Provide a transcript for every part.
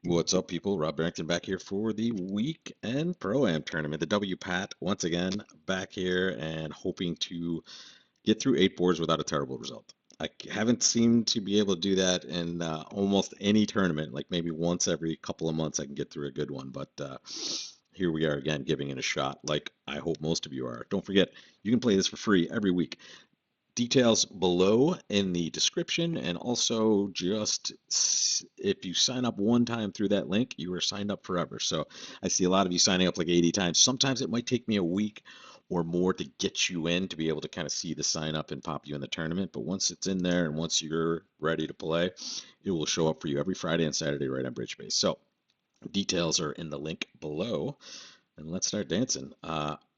What's up, people? Rob Barrington back here for the weekend Pro-Am tournament. The WPAT, once again, back here and hoping to get through 8 boards without a terrible result. Haven't seemed to be able to do that in almost any tournament. Like maybe once every couple of months I can get through a good one. But here we are again, giving it a shot, like I hope most of you are. Don't forget, you can play this for free every week. Details below in the description, and also just if you sign up one time through that link, you are signed up forever. So I see a lot of you signing up like 80 times. Sometimes it might take me a week or more to get you in to be able to kind of see the sign up and pop you in the tournament. But once it's in there and once you're ready to play, it will show up for you every Friday and Saturday right on Bridge Base. So details are in the link below. And let's start dancing.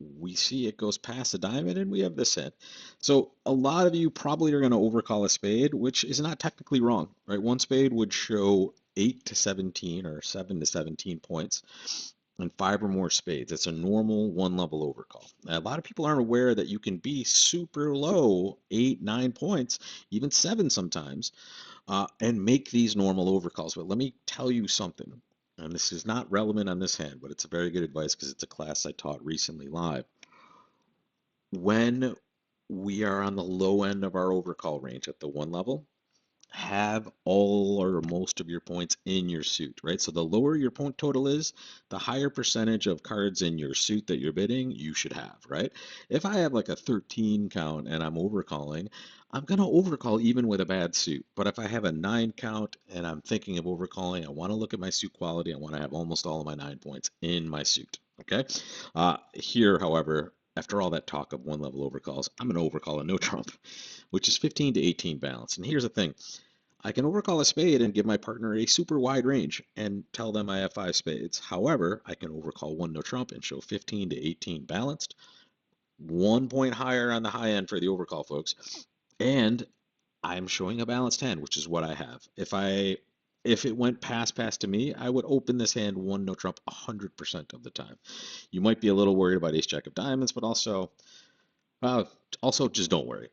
We see it goes past a diamond, and we have this hand. So a lot of you probably are going to overcall a spade, which is not technically wrong, right? One spade would show 8 to 17 or 7 to 17 points, and 5 or more spades. It's a normal one-level overcall. Now, a lot of people aren't aware that you can be super low, 8, 9 points, even 7 sometimes, and make these normal overcalls. But let me tell you something, and this is not relevant on this hand, but it's a very good advice because it's a class I taught recently live. When we are on the low end of our overcall range at the one level, have all or most of your points in your suit, right? So the lower your point total is, the higher percentage of cards in your suit that you're bidding you should have, right? If I have like a 13 count and I'm overcalling, I'm going to overcall even with a bad suit. But if I have a 9 count and I'm thinking of overcalling, I want to look at my suit quality. I want to have almost all of my 9 points in my suit, okay? Here, however, after all that talk of one level overcalls, I'm going to overcall a no trump, which is 15 to 18 balance. And here's the thing, I can overcall a spade and give my partner a super wide range and tell them I have 5 spades. However, I can overcall one no trump and show 15 to 18 balanced, 1 point higher on the high end for the overcall folks, and I'm showing a balanced hand, which is what I have. If it went pass to me, I would open this hand one no trump 100% of the time. You might be a little worried about ace jack of diamonds, but uh, also, just don't worry.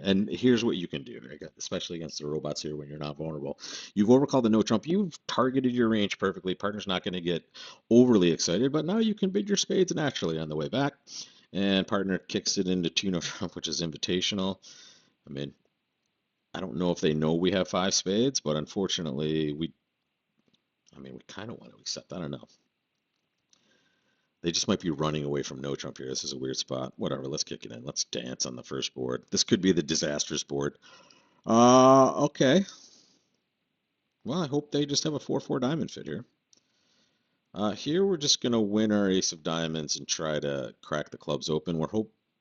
And here's what you can do, especially against the robots here when you're not vulnerable. You've overcalled the no trump. You've targeted your range perfectly. Partner's not going to get overly excited, but now you can bid your spades naturally on the way back. And partner kicks it into two no trump, which is invitational. I mean, I don't know if they know we have 5 spades, but unfortunately, we kind of want to accept. I don't know. They just might be running away from no trump here. This is a weird spot. Whatever, let's kick it in. Let's dance on the first board. This could be the disastrous board. Okay. Well, I hope they just have a 4-4 diamond fit here. Here we're just gonna win our ace of diamonds and try to crack the clubs open.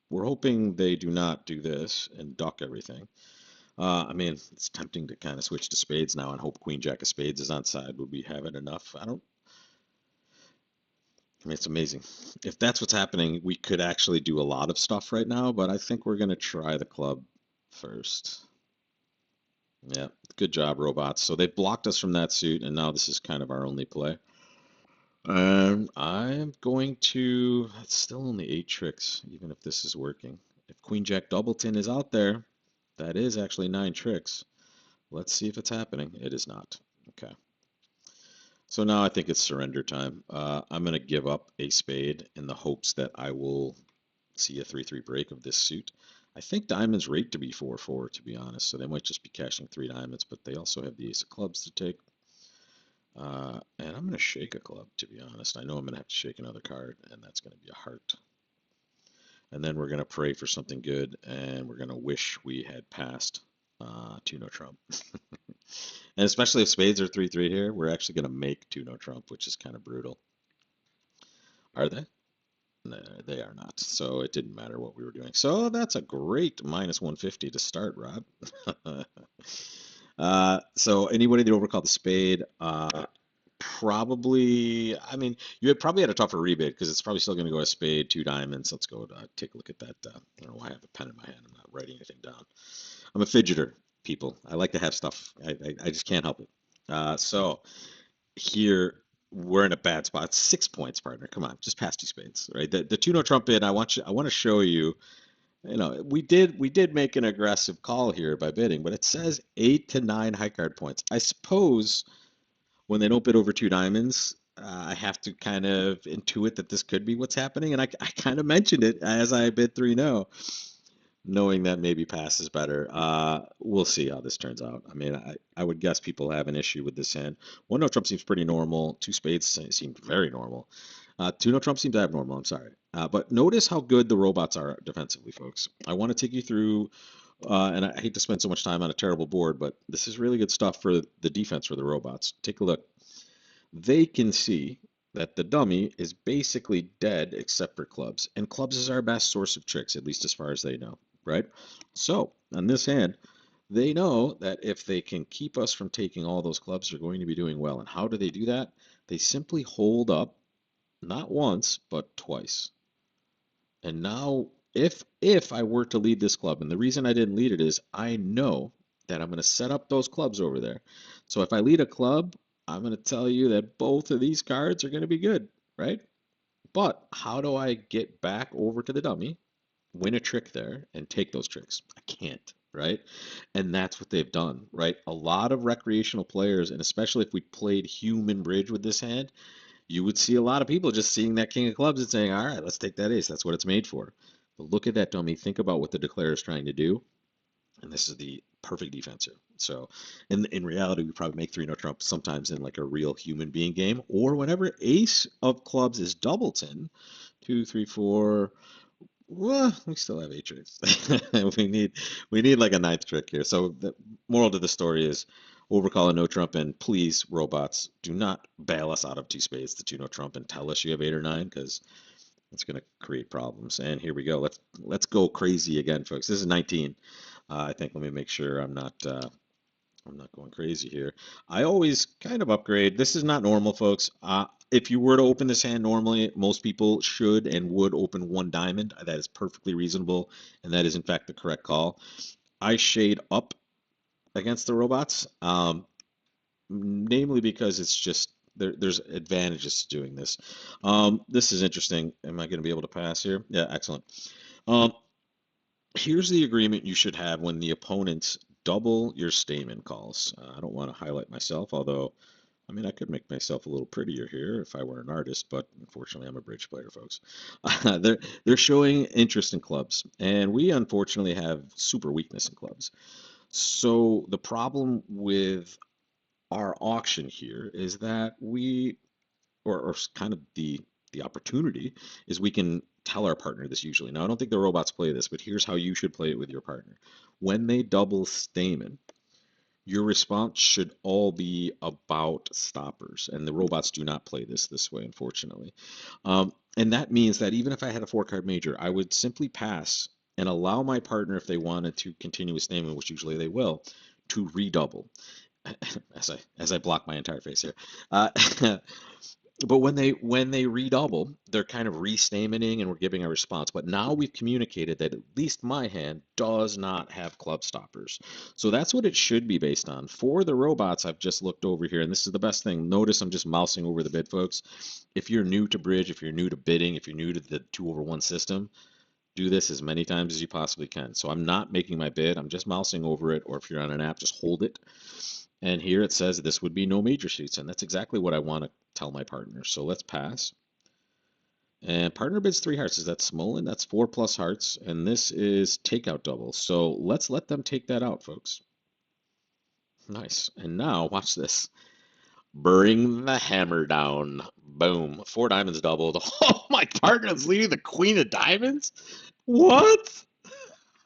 We're hoping they do not do this and duck everything. It's tempting to kind of switch to spades now and hope queen jack of spades is on side. Would we have it enough? It's amazing. If that's what's happening, we could actually do a lot of stuff right now, but I think we're gonna try the club first. Yeah, good job, robots. So they blocked us from that suit, and now this is kind of our only play. I'm going to. It's still only 8 tricks, even if this is working. If Queen Jack Doubleton is out there, that is actually 9 tricks. Let's see if it's happening. It is not. Okay. So now I think it's surrender time. I'm going to give up a spade in the hopes that I will see a 3-3 break of this suit. I think diamonds rate to be 4-4, to be honest, so they might just be cashing 3 diamonds, but they also have the ace of clubs to take. And I'm going to shake a club, to be honest. I know I'm going to have to shake another card, and that's going to be a heart. And then we're going to pray for something good, and we're going to wish we had passed two no trump. And especially if spades are 3-3 here, we're actually going to make two no trump, which is kind of brutal. Are they? No, they are not. So it didn't matter what we were doing. So that's a great minus 150 to start, Rob. So anybody that overcalled the spade, probably, you had probably had a tougher rebate because it's probably still going to go a spade, 2 diamonds. Let's go take a look at that. I don't know why I have a pen in my hand. I'm not writing anything down. I'm a fidgeter, people. I like to have stuff. I just can't help it. So here we're in a bad spot. 6 points, partner. Come on, just pass 2 spades, right? The two no trump bid. I want to show you. We did make an aggressive call here by bidding, but it says 8 to 9 high card points. I suppose when they don't bid over two diamonds, I have to kind of intuit that this could be what's happening. And I kind of mentioned it as I bid 3-0, knowing that maybe pass is better. We'll see how this turns out. I mean, I would guess people have an issue with this hand. 1-0 trump seems pretty normal. Two spades seemed very normal. 2-0 trump seems abnormal. I'm sorry. But notice how good the robots are defensively, folks. I want to take you through, and I hate to spend so much time on a terrible board, but this is really good stuff for the defense for the robots. Take a look. They can see that the dummy is basically dead except for clubs. And clubs is our best source of tricks, at least as far as they know, right? So on this hand, they know that if they can keep us from taking all those clubs, they're going to be doing well. And how do they do that? They simply hold up, not once, but twice. And now, if I were to lead this club, and the reason I didn't lead it is I know that I'm going to set up those clubs over there. So if I lead a club, I'm going to tell you that both of these cards are going to be good, right? But how do I get back over to the dummy, win a trick there, and take those tricks? I can't, right? And that's what they've done, right? A lot of recreational players, and especially if we played human bridge with this hand, you would see a lot of people just seeing that king of clubs and saying, all right, let's take that ace. That's what it's made for. But look at that dummy. Think about what the declare is trying to do. And this is the perfect defense here. So in reality, we probably make 3-0 trump sometimes in like a real human being game, or whenever ace of clubs is doubleton, 2, 3, 4. Well, we still have 8 tricks. we need like a ninth trick here. So the moral to the story is overcall a no trump, and please, robots, do not bail us out of two spades to 2 no trump and tell us you have 8 or 9, because it's going to create problems. And here we go. Let's go crazy again, folks. This is 19. I think let me make sure I'm not going crazy here. I always kind of upgrade. This is not normal, folks. If you were to open this hand normally, most people should and would open one diamond. That is perfectly reasonable, and that is in fact the correct call. I shade up against the robots, namely because it's just there's advantages to doing this. This is interesting. Am I going to be able to pass here? Yeah, excellent. Um, Here's the agreement you should have when the opponents double your stamen calls. I don't want to highlight myself, although, I mean, I could make myself a little prettier here if I were an artist, but unfortunately, I'm a bridge player, folks. They're showing interest in clubs, and we unfortunately have super weakness in clubs. So the problem with our auction here is that or kind of the opportunity is we can tell our partner this usually. Now, I don't think the robots play this, but here's how you should play it with your partner. When they double stamen, your response should all be about stoppers, and the robots do not play this way, unfortunately. And that means that even if I had a 4-card major, I would simply pass and allow my partner, if they wanted to continue with stamen, which usually they will, to redouble. As I block my entire face here. Uh, But when they redouble, they're kind of restamening and we're giving a response. But now we've communicated that at least my hand does not have club stoppers. So that's what it should be based on. For the robots, I've just looked over here, and this is the best thing. Notice I'm just mousing over the bid, folks. If you're new to bridge, if you're new to bidding, if you're new to the 2/1 system, do this as many times as you possibly can. So I'm not making my bid, I'm just mousing over it, or if you're on an app, just hold it. And here it says this would be no major suits, and that's exactly what I want to tell my partner. So let's pass. And partner bids 3 hearts. Is that Smolin? That's 4+ hearts, and this is takeout double. So let's let them take that out, folks. Nice. And now watch this. Bring the hammer down. Boom. 4 diamonds doubled. Oh, my partner's leading the queen of diamonds? What?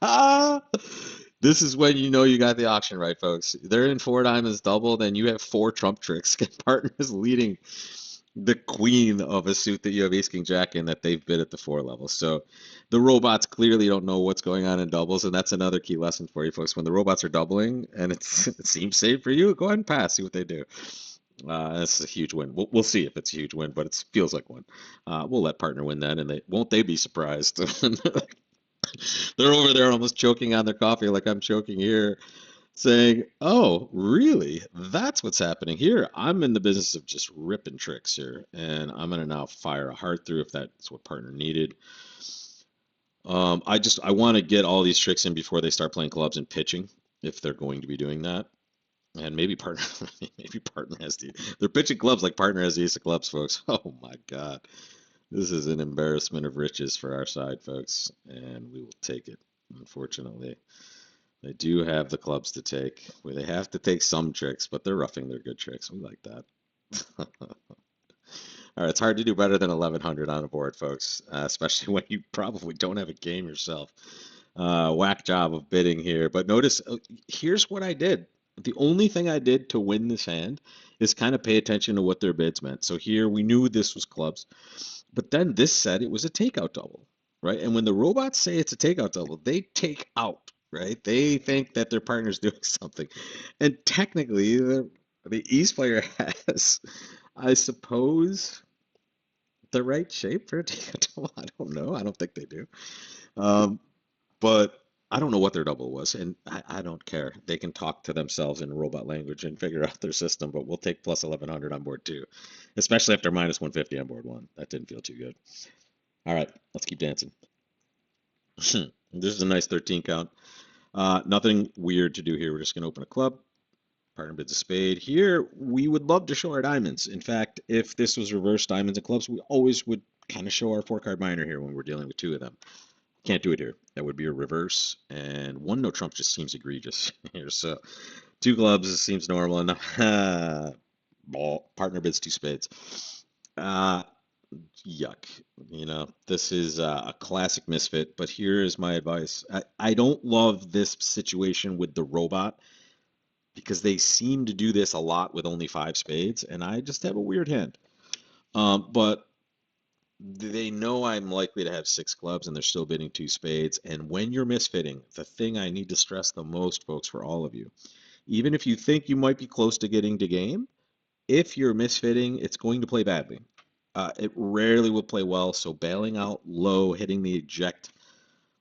Ah! This is when you know you got the auction right, folks. They're in 4 diamonds double, then you have 4 trump tricks. Partners leading the queen of a suit that you have ace king jack in that they've bid at the 4 level. So the robots clearly don't know what's going on in doubles, and that's another key lesson for you folks. When the robots are doubling and it seems safe for you, go ahead and pass, see what they do. This is a huge win. We'll see if it's a huge win, but it feels like one. We'll let partner win that, and they be surprised. They're over there almost choking on their coffee like I'm choking here, saying, "Oh, really? That's what's happening here. I'm in the business of just ripping tricks here, and I'm gonna now fire a heart through if that's what partner needed." I want to get all these tricks in before they start playing clubs and pitching, if they're going to be doing that. And maybe partner, maybe partner has they're pitching clubs like partner has the ace of clubs, folks. Oh my God. This is an embarrassment of riches for our side, folks, and we will take it. Unfortunately, they do have the clubs to take. Well, they have to take some tricks, but they're roughing their good tricks. We like that. All right, it's hard to do better than 1100 on a board, folks, especially when you probably don't have a game yourself. Whack job of bidding here, but notice here's what I did. The only thing I did to win this hand is kind of pay attention to what their bids meant. So here we knew this was clubs. But then this said it was a takeout double, right? And when the robots say it's a takeout double, they take out, right? They think that their partner's doing something. And technically, the East player has, I suppose, the right shape for a takeout double. I don't know. I don't think they do. Um, but I don't know what their double was, and I don't care. They can talk to themselves in robot language and figure out their system, but we'll take plus 1100 on board two, especially after minus 150 on board one. That didn't feel too good. All right, let's keep dancing. This is a nice 13 count. Nothing weird to do here. We're just going to open a club. Partner bids a spade. Here, we would love to show our diamonds. In fact, if this was reverse diamonds and clubs, we always would kind of show our four-card minor here when we're dealing with two of them. Can't do it here. That would be a reverse. And one no trump just seems egregious here. So two clubs seems normal enough. Ball. Partner bids two spades. Uh, Yuck. This is a classic misfit, but here is my advice. I don't love this situation with the robot because they seem to do this a lot with only five spades, and I just have a weird hand. But they know I'm likely to have six clubs, and they're still bidding two spades. And when you're misfitting, the thing I need to stress the most, folks, for all of you, even if you think you might be close to getting to game, if you're misfitting, it's going to play badly. It rarely will play well, so bailing out low, hitting the eject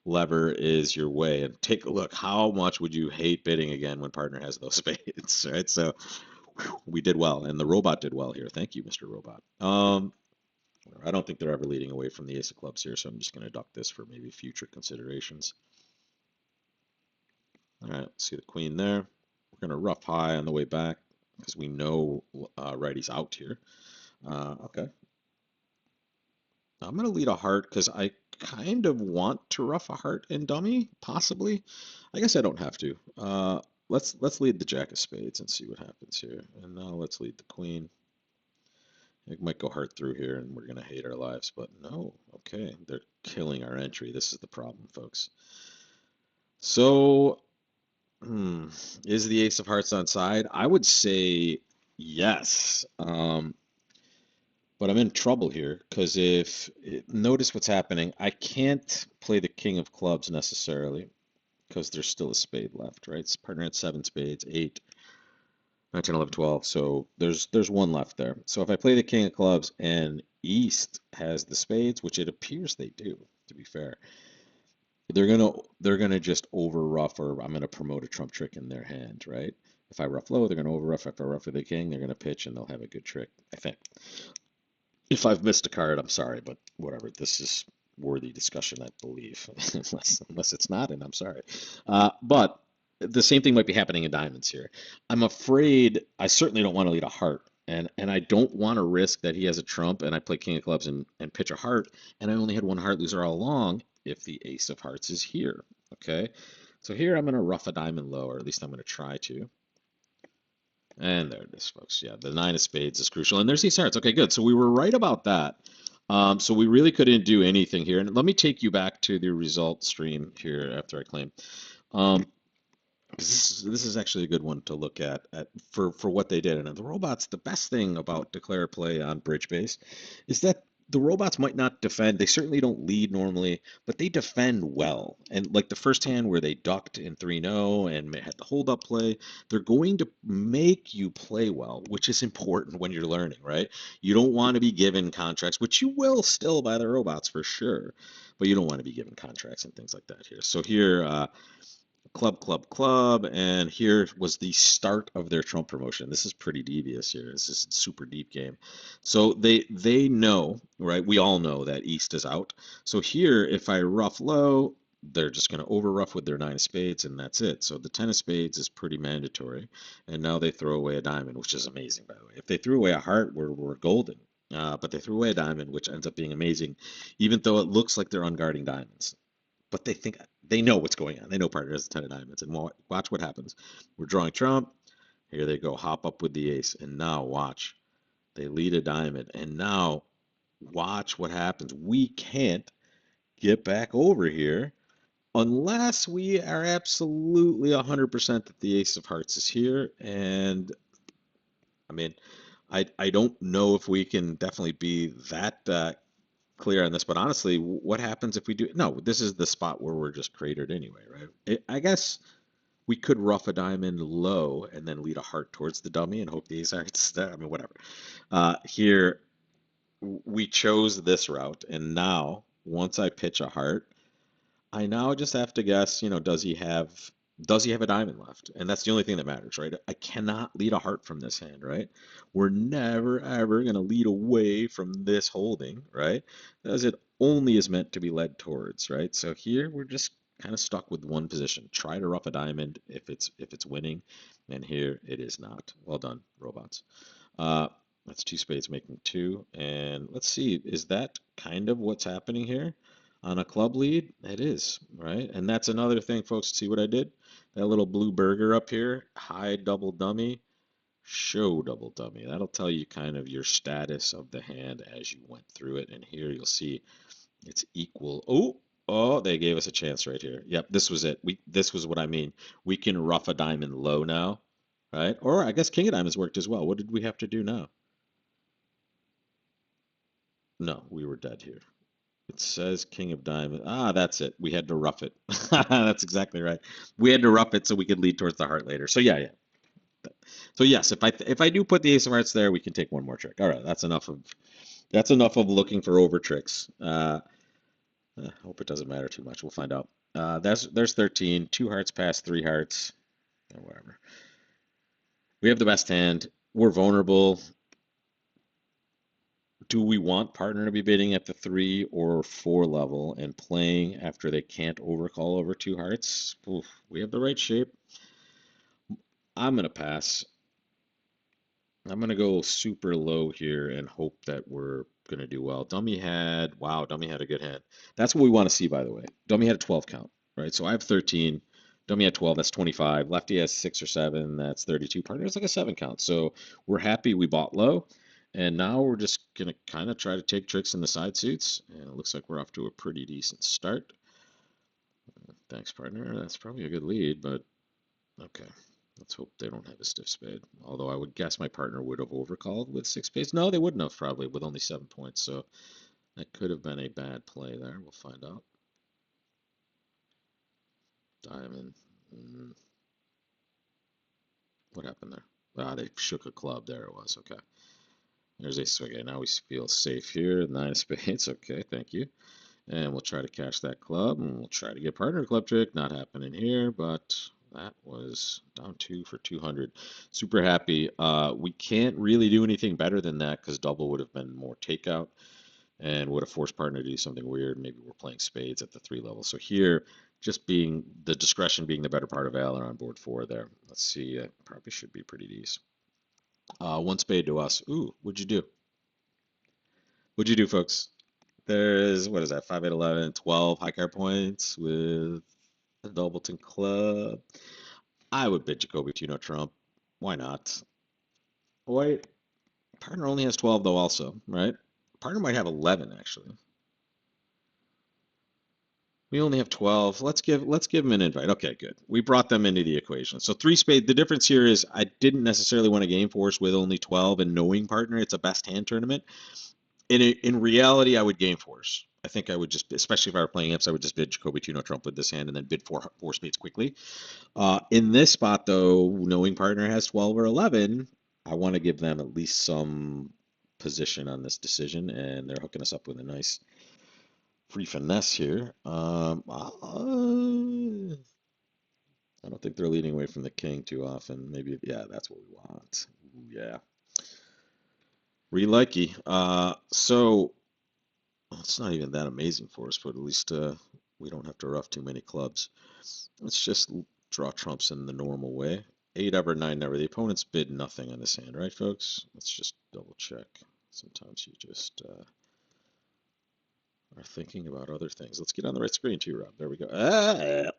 lever is your way. And take a look. How much would you hate bidding again when partner has those spades, right? So we did well, and the robot did well here. Thank you, Mr. Robot. I don't think they're ever leading away from the ace of clubs here, so I'm just going to duck this for maybe future considerations. All right, let's see the queen there. We're going to rough high on the way back because we know righty's out here. Okay. I'm going to lead a heart because I kind of want to rough a heart and dummy, possibly. I guess I don't have to. Let's lead the jack of spades and see what happens here. And now let's lead the queen. It might go heart through here and we're going to hate our lives, but no. Okay, they're killing our entry. This is the problem, folks. So, is the ace of hearts on side? I would say yes. But I'm in trouble here because notice what's happening. I can't play the king of clubs necessarily because there's still a spade left, right? It's partner at seven spades, 8, 9, 10, 11, 12. So there's one left there. So if I play the king of clubs and East has the spades, which it appears they do, to be fair, they're gonna just over rough, or I'm gonna promote a trump trick in their hand, right? If I rough low, they're gonna over rough. If I rough with the king, they're gonna pitch and they'll have a good trick, I think. If I've missed a card, I'm sorry, but whatever. This is worthy discussion, I believe, unless it's not, and I'm sorry. But the same thing might be happening in diamonds here. I'm afraid I certainly don't want to lead a heart, and I don't want to risk that he has a trump and I play king of clubs and pitch a heart, and I only had one heart loser all along if the ace of hearts is here. Okay, so here I'm going to rough a diamond low, or at least I'm going to try to. And there it is, folks. Yeah, the nine of spades is crucial. And there's these hearts. Okay, good. So we were right about that. So we really couldn't do anything here. And let me take you back to the result stream here after I claim. This is actually a good one to look at for what they did. And the robots, the best thing about declare play on bridge base is that the robots might not defend. They certainly don't lead normally, but they defend well. And like the first hand where they ducked in 3-0 and had the hold up play, they're going to make you play well, which is important when you're learning, right? You don't want to be given contracts, which you will still by the robots for sure, but you don't want to be given contracts and things like that here. So here, club, club, club, and here was the start of their Trump promotion. This is pretty devious here. This is a super deep game. So they know, right? We all know that East is out. So here, if I rough low, they're just going to over rough with their nine of spades, and that's it. So the 10 of spades is pretty mandatory. And now they throw away a diamond, which is amazing, by the way. If they threw away a heart, we're golden. But they threw away a diamond, which ends up being amazing, even though it looks like they're unguarding diamonds. But they think they know what's going on. They know partner has a 10 of diamonds. And watch what happens. We're drawing trump. Here they go, hop up with the ace. And now watch. They lead a diamond. And now watch what happens. We can't get back over here unless we are absolutely 100% that the ace of hearts is here. And I mean, I don't know if we can definitely be that clear on this, but honestly, what happens if we do? No, this is the spot where we're just cratered anyway, right? I guess we could rough a diamond low and then lead a heart towards the dummy and hope the ace hearts there. I mean, whatever. Here, we chose this route, and now once I pitch a heart, I now just have to guess, does he have a diamond left? And that's the only thing that matters, right? I cannot lead a heart from this hand, right? We're never ever going to lead away from this holding, right? As it only is meant to be led towards, right? So here we're just kind of stuck with one position. Try to rough a diamond if it's winning, and here it is not. Well done, robots. Uh, that's two spades making two. And let's see, is that kind of what's happening here on a club lead? It is, right? And that's another thing, folks. See what I did? That little blue burger up here, hide double dummy, show double dummy. That'll tell you kind of your status of the hand as you went through it. And here you'll see it's equal. Oh, they gave us a chance right here. Yep, this was it. This was what I mean. We can rough a diamond low now, right? Or I guess king of diamonds worked as well. What did we have to do now? No, we were dead here. It says King of Diamonds. Ah, that's it. We had to rough it. That's exactly right. We had to rough it so we could lead towards the heart later. So yeah, yeah. So yes, if I do put the Ace of Hearts there, we can take one more trick. All right, that's enough of looking for over tricks. I hope it doesn't matter too much. We'll find out. There's 13. Two hearts past three hearts. Whatever. We have the best hand. We're vulnerable. Do we want partner to be bidding at the 3 or 4 level and playing after they can't overcall over two hearts? Oof, we have the right shape. I'm going to pass. I'm going to go super low here and hope that we're going to do well. Dummy had a good hand. That's what we want to see, by the way. Dummy had a 12 count, right? So I have 13. Dummy had 12, that's 25. Lefty has 6 or 7, that's 32. Partner has like a 7 count. So we're happy we bought low. And now we're just going to kind of try to take tricks in the side suits. And it looks like we're off to a pretty decent start. Thanks, partner. That's probably a good lead, but okay. Let's hope they don't have a stiff spade. Although I would guess my partner would have overcalled with 6 spades. No, they wouldn't have probably with only 7 points. So that could have been a bad play there. We'll find out. Diamond. What happened there? Ah, they shook a club. There it was. Okay. There's ace. Okay, now we feel safe here. 9 of spades. Okay, thank you. And we'll try to cash that club, and we'll try to get partner club trick. Not happening here, but that was down 2 for 200. Super happy. We can't really do anything better than that because double would have been more takeout and would have forced partner to do something weird. Maybe we're playing spades at the 3 level. So here, just being the discretion being the better part of valor on board 4 there. Let's see. Probably should be pretty decent. 1 spade to us. Ooh, what'd you do? What'd you do, folks? There's, what is that, 5, 8, 11, 12 high card points with a Doubleton club. I would bid Jacoby Tuno Trump. Why not? Wait, partner only has 12 though also, right? Partner might have 11 actually. We only have 12. Let's give him an invite. Okay, good. We brought them into the equation. So 3 spade. The difference here is I didn't necessarily want to game force with only 12 and knowing partner. It's a best hand tournament. In reality, I would game force. I think I would just, especially if I were playing imps, I would just bid Jacoby Tuno Trump with this hand and then bid four spades quickly. In this spot, though, knowing partner has 12 or 11, I want to give them at least some position on this decision, and they're hooking us up with a nice free finesse here. I don't think they're leading away from the king too often. Maybe, yeah, that's what we want. Ooh, yeah. Relikey. So it's not even that amazing for us, but at least We don't have to rough too many clubs. Let's just draw trumps in the normal way. 8 ever, 9 never. The opponent's bid nothing on this hand, right, folks? Let's just double check. Sometimes you just are thinking about other things. Let's get on the right screen too, Rob. There we go.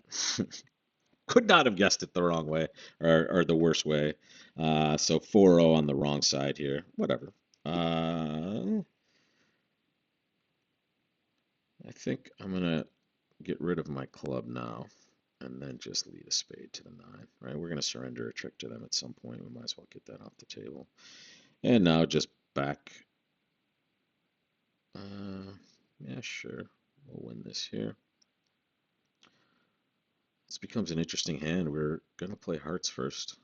Could not have guessed it the wrong way or the worst way. So 4-0 on the wrong side here. Whatever. I think I'm going to get rid of my club now and then just lead a spade to the 9, right? We're going to surrender a trick to them at some point. We might as well get that off the table. And now just back. Yeah, sure. We'll win this here. This becomes an interesting hand. We're going to play hearts first.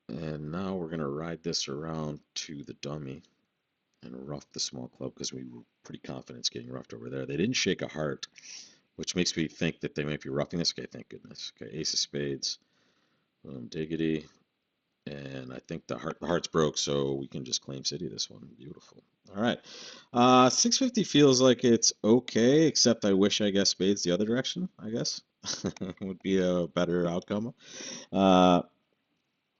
And now we're going to ride this around to the dummy and rough the small club because we were pretty confident it's getting roughed over there. They didn't shake a heart, which makes me think that they might be roughing this. Okay, thank goodness. Okay, ace of spades. Diggity. And I think the heart's broke, so we can just claim city this one. Beautiful. All right. 650 feels like it's okay, except I wish I guess spades the other direction, I guess. Would be a better outcome. Uh,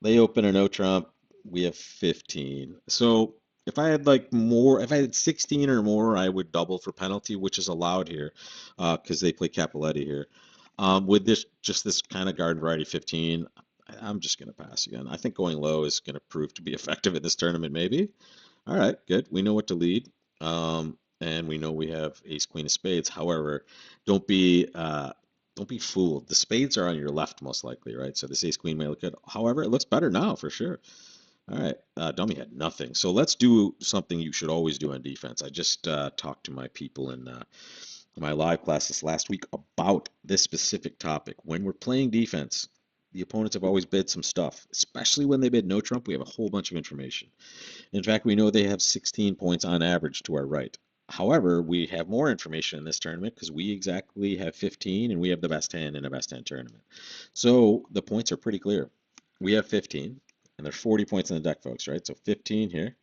they open a no trump. We have 15. So if I had like more, if I had 16 or more, I would double for penalty, which is allowed here because they play Capoletti here. With this, just this kind of garden variety 15, I'm just going to pass again. I think going low is going to prove to be effective in this tournament, maybe. All right, good. We know what to lead. And we know we have ace queen of spades. However, don't be don't be fooled. The spades are on your left most likely, right? So this ace queen may look good. However, it looks better now for sure. All right, dummy had nothing. So let's do something you should always do on defense. I just talked to my people in my live class this last week about this specific topic. When we're playing defense, the opponents have always bid some stuff, especially when they bid no trump. We have a whole bunch of information. In fact, we know they have 16 points on average to our right. However, we have more information in this tournament because we exactly have 15 and we have the best 10 in a best 10 tournament. So the points are pretty clear. We have 15 and there's 40 points in the deck, folks, right? So 15 here,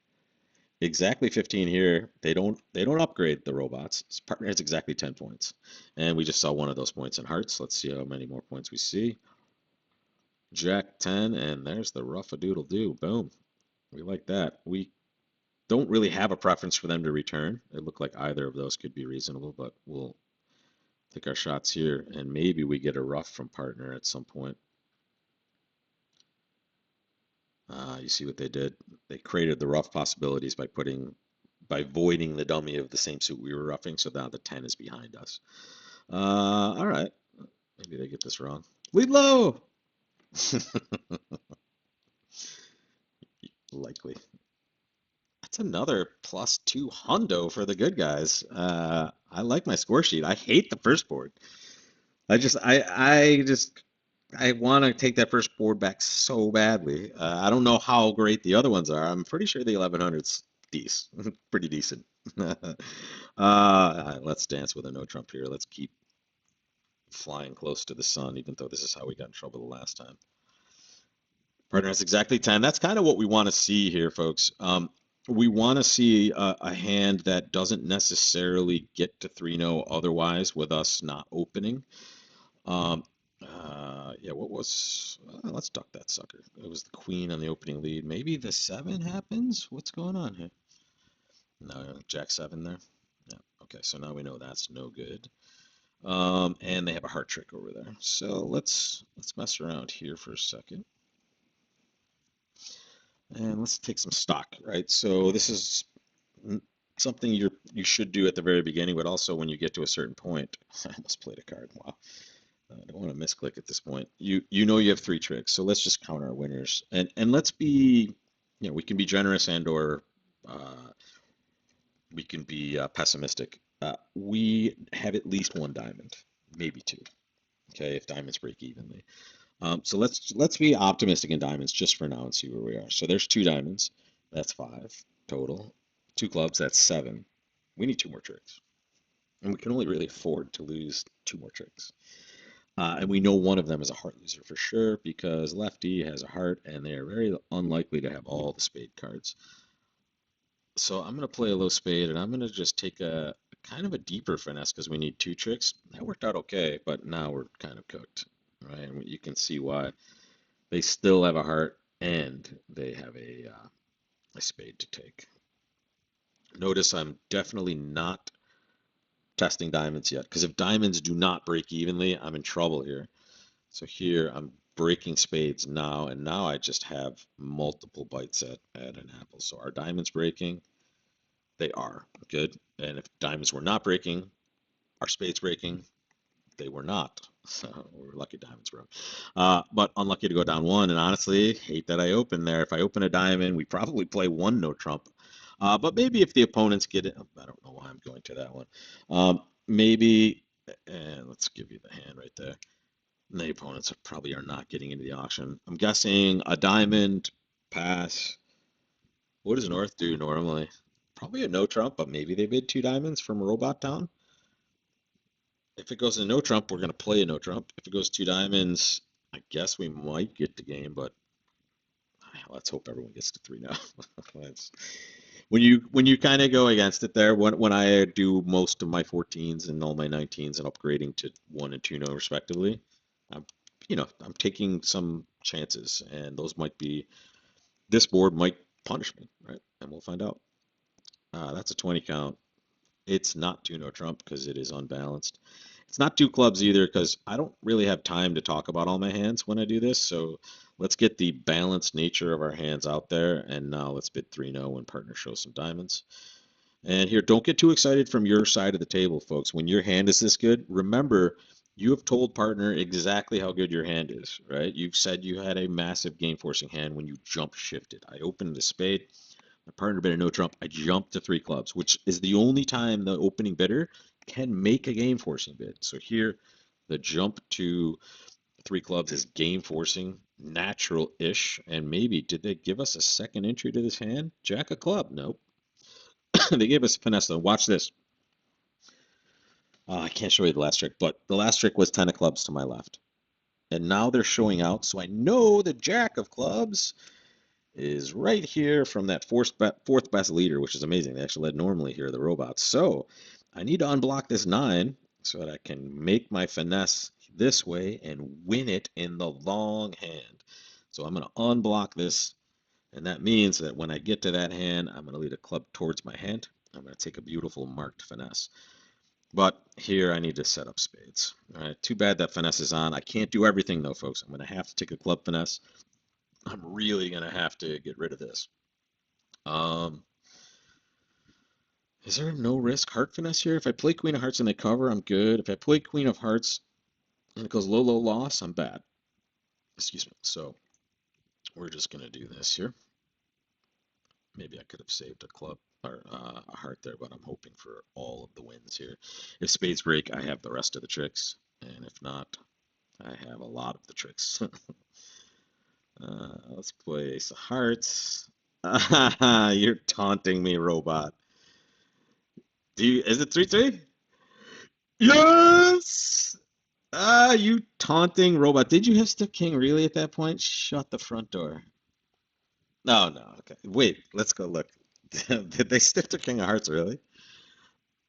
exactly 15 here. They don't upgrade the robots. His partner has exactly 10 points. And we just saw one of those points in hearts. Let's see how many more points we see. Jack 10, and there's the rough-a-doodle-doo. Boom. We like that. We don't really have a preference for them to return. It looked like either of those could be reasonable, but we'll take our shots here, and maybe we get a rough from partner at some point. You see what they did? They created the rough possibilities by voiding the dummy of the same suit we were roughing, so now the 10 is behind us. All right. Maybe they get this wrong. Lead low! Likely. That's another +2 hundo for the good guys. I like my score sheet. I hate the first board. I want to take that first board back so badly. I don't know how great the other ones are. I'm pretty sure the 1100's decent, pretty decent. Let's dance with a no trump here. Let's keep flying close to the sun, even though this is how we got in trouble the last time. Partner has exactly 10. That's kind of what we want to see here, folks. We want to see a hand that doesn't necessarily get to 3-0 otherwise with us not opening. Yeah, what was, let's duck that sucker. It was the queen on the opening lead. Maybe the 7 happens? What's going on here? No, Jack 7 there. Yeah, okay, so now we know that's no good. And they have a heart trick over there. So let's mess around here for a second. And let's take some stock, right? So this is something you should do at the very beginning, but also when you get to a certain point. I almost played a card. Wow. I don't want to misclick at this point. You know you have 3 tricks, so let's just count our winners. And let's be, we can be generous and or we can be pessimistic. We have at least 1 diamond, maybe 2. Okay, if diamonds break evenly. So let's be optimistic in diamonds just for now and see where we are. So there's 2 diamonds. That's 5 total. 2 clubs. That's 7. We need 2 more tricks, and we can only really afford to lose 2 more tricks. And we know one of them is a heart loser for sure because lefty has a heart, and they are very unlikely to have all the spade cards. So I'm going to play a low spade, and I'm going to just take a kind of a deeper finesse because we need two tricks. That worked out okay, but now we're kind of cooked, right? And you can see why they still have a heart and they have a spade to take. Notice I'm definitely not testing diamonds yet because if diamonds do not break evenly, I'm in trouble here. So here I'm breaking spades now, and now I just have multiple bites at an apple. So are diamonds breaking? They are. Good. And if diamonds were not breaking, are spades breaking? They were not. So we're lucky diamonds broke. But unlucky to go down one. And honestly, hate that I opened there. If I open a diamond, we probably play one no trump. But maybe if the opponents get it, I don't know why I'm going to that one. Maybe, and let's give you the hand right there. The opponents probably are not getting into the auction. I'm guessing a diamond pass. What does North do normally? Probably a no trump, but maybe they bid two diamonds from Robot Town. If it goes to no trump, we're going to play a no trump. If it goes two diamonds, I guess we might get the game, but let's hope everyone gets to three now. When you kind of go against it there, when I do most of my 14s and all my 19s and upgrading to one and two no respectively, I'm I'm taking some chances, and those might be this board might punish me, right? And we'll find out. That's a 20 count. It's not two no trump because it is unbalanced. It's not two clubs either because I don't really have time to talk about all my hands when I do this. So let's get the balanced nature of our hands out there. And now let's bid 3-0 when partner shows some diamonds. And here, don't get too excited from your side of the table, folks. When your hand is this good, remember you have told partner exactly how good your hand is, right? You've said you had a massive game forcing hand when you jump shifted. I opened a spade. My partner bid a no trump. I jumped to three clubs, which is the only time the opening bidder can make a game forcing bid. So here, the jump to three clubs is game forcing, natural ish. And maybe, did they give us a second entry to this hand? Jack of club. Nope. They gave us finesse though. Watch this. I can't show you the last trick, but the last trick was 10 of clubs to my left. And now they're showing out, so I know the Jack of clubs is right here from that fourth best leader, which is amazing. They actually led normally here, the robots. So I need to unblock this 9 so that I can make my finesse this way and win it in the long hand. So I'm going to unblock this, and that means that when I get to that hand, I'm going to lead a club towards my hand. I'm going to take a beautiful marked finesse. But here I need to set up spades. All right, too bad that finesse is on. I can't do everything though, folks. I'm going to have to take a club finesse. I'm really going to have to get rid of this. Um, is there no risk heart finesse here? If I play queen of hearts and they cover, I'm good. If I play queen of hearts and it goes low, low loss, I'm bad. Excuse me. So we're just going to do this here. Maybe I could have saved a club or a heart there, but I'm hoping for all of the wins here. If spades break, I have the rest of the tricks. And if not, I have a lot of the tricks. Let's play some hearts. You're taunting me, robot. Is it 3-3? Yes! You taunting robot. Did you have Stiff King really at that point? Shut the front door. No, no. Okay. Wait, let's go look. Did they stiff their King of Hearts really?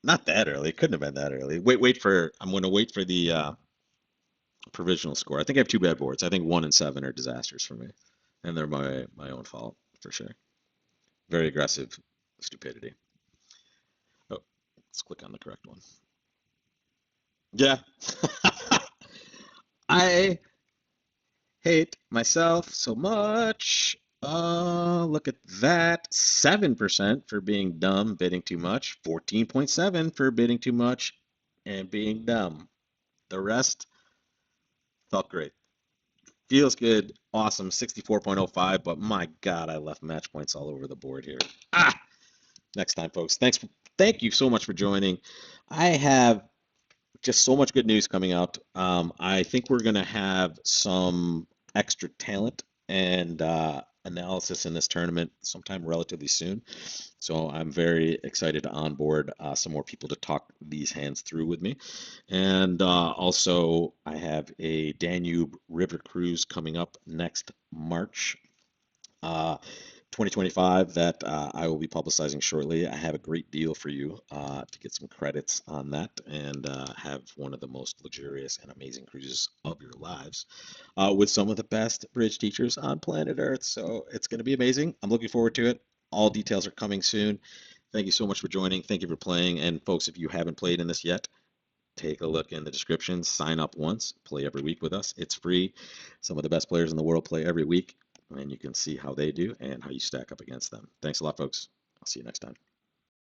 Not that early. It couldn't have been that early. I'm going to wait for the provisional score. I think I have two bad boards. I think 1 and 7 are disasters for me. And they're my own fault, for sure. Very aggressive stupidity. Oh, let's click on the correct one. Yeah. I hate myself so much. Look at that. 7% for being dumb, bidding too much. 14.7 for bidding too much and being dumb. The rest felt great. Feels good. Awesome. 64.05, but my God, I left match points all over the board here. Next time, folks. Thank you so much for joining. I have just so much good news coming out. I think we're going to have some extra talent and analysis in this tournament sometime relatively soon. So I'm very excited to onboard some more people to talk these hands through with me. And also, I have a Danube River cruise coming up next March. 2025 that I will be publicizing shortly. I have a great deal for you to get some credits on that and have one of the most luxurious and amazing cruises of your lives with some of the best bridge teachers on planet Earth. So it's going to be amazing. I'm looking forward to it. All details are coming soon. Thank you so much for joining. Thank you for playing. And folks, if you haven't played in this yet, take a look in the description. Sign up once, play every week with us. It's free. Some of the best players in the world play every week, and you can see how they do and how you stack up against them. Thanks a lot, folks. I'll see you next time.